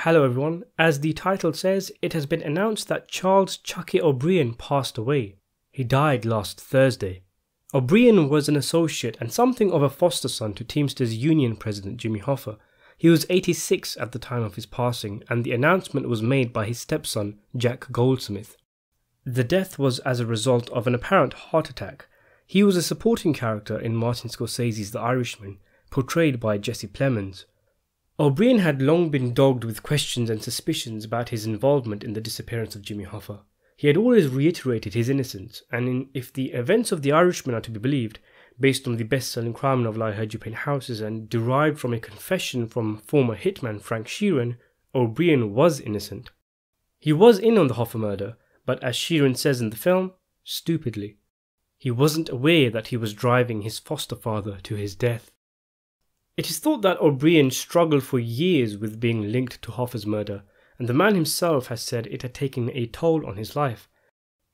Hello everyone, as the title says, it has been announced that Charles Chuckie O'Brien passed away. He died last Thursday. O'Brien was an associate and something of a foster son to Teamsters union president Jimmy Hoffa. He was 86 at the time of his passing, and the announcement was made by his stepson, Jack Goldsmith. The death was as a result of an apparent heart attack. He was a supporting character in Martin Scorsese's The Irishman, portrayed by Jesse Plemons. O'Brien had long been dogged with questions and suspicions about his involvement in the disappearance of Jimmy Hoffa. He had always reiterated his innocence, and if the events of The Irishman are to be believed, based on the best-selling crime novel I Heard You Paint Houses and derived from a confession from former hitman Frank Sheeran, O'Brien was innocent. He was in on the Hoffa murder, but as Sheeran says in the film, stupidly. He wasn't aware that he was driving his foster father to his death. It is thought that O'Brien struggled for years with being linked to Hoffa's murder, and the man himself has said it had taken a toll on his life.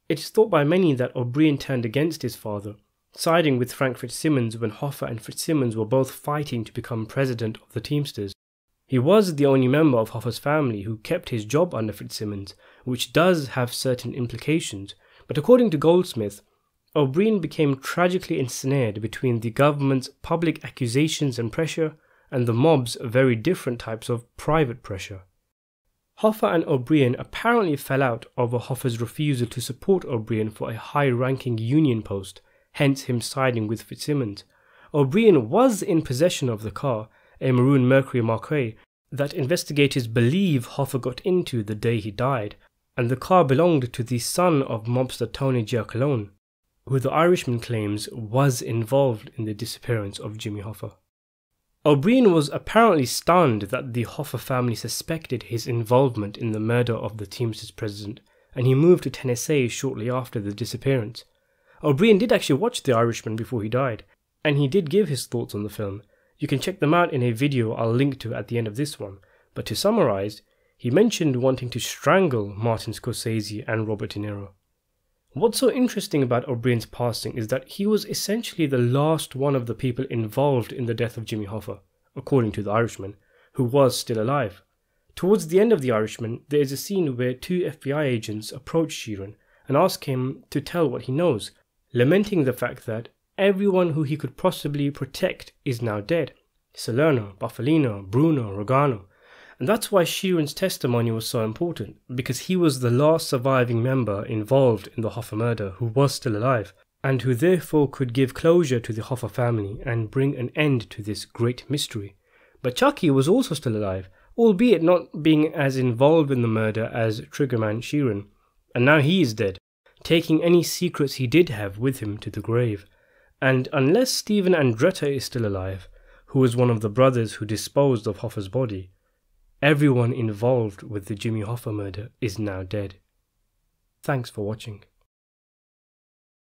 It is thought by many that O'Brien turned against his father, siding with Frank Fitzsimmons when Hoffa and Fitzsimmons were both fighting to become president of the Teamsters. He was the only member of Hoffa's family who kept his job under Fitzsimmons, which does have certain implications, but according to Goldsmith, O'Brien became tragically ensnared between the government's public accusations and pressure and the mob's very different types of private pressure. Hoffa and O'Brien apparently fell out over Hoffa's refusal to support O'Brien for a high-ranking union post, hence him siding with Fitzsimmons. O'Brien was in possession of the car, a maroon Mercury Mark A, that investigators believe Hoffa got into the day he died, and the car belonged to the son of mobster Tony Giacalone, who the Irishman claims was involved in the disappearance of Jimmy Hoffa. O'Brien was apparently stunned that the Hoffa family suspected his involvement in the murder of the Teamsters president, and he moved to Tennessee shortly after the disappearance. O'Brien did actually watch The Irishman before he died, and he did give his thoughts on the film. You can check them out in a video I'll link to at the end of this one, but to summarise, he mentioned wanting to strangle Martin Scorsese and Robert De Niro. What's so interesting about O'Brien's passing is that he was essentially the last one of the people involved in the death of Jimmy Hoffa, according to The Irishman, who was still alive. Towards the end of The Irishman, there is a scene where two FBI agents approach Sheeran and ask him to tell what he knows, lamenting the fact that everyone who he could possibly protect is now dead. Salerno, Buffalino, Bruno, Rogano. And that's why Sheeran's testimony was so important, because he was the last surviving member involved in the Hoffa murder who was still alive, and who therefore could give closure to the Hoffa family and bring an end to this great mystery. But Chuckie was also still alive, albeit not being as involved in the murder as Triggerman Sheeran, and now he is dead, taking any secrets he did have with him to the grave. And unless Stephen Andretta is still alive, who was one of the brothers who disposed of Hoffa's body, everyone involved with the Jimmy Hoffa murder is now dead. Thanks for watching.